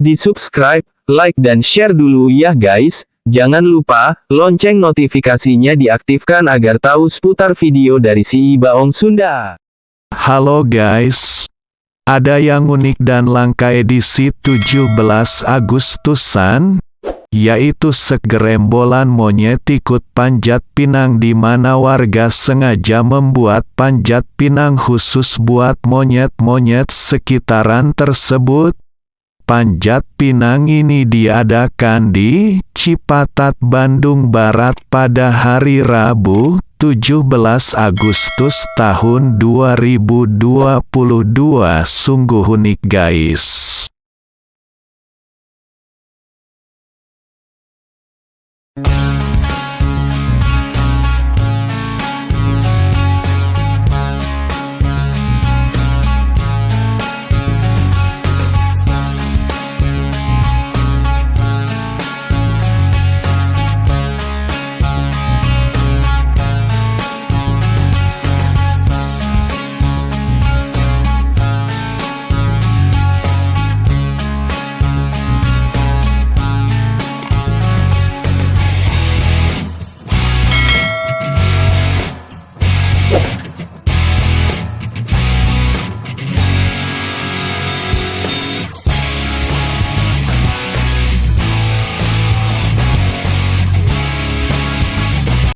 Di subscribe, like dan share dulu ya guys. Jangan lupa, lonceng notifikasinya diaktifkan agar tahu seputar video dari si Baong Sunda. Halo guys. Ada yang unik dan langka edisi 17 Agustusan, yaitu segerombolan monyet ikut panjat pinang di mana warga sengaja membuat panjat pinang khusus buat monyet-monyet sekitaran tersebut. Panjat pinang ini diadakan di Cipatat, Bandung Barat pada hari Rabu, 17 Agustus tahun 2022. Sungguh unik guys.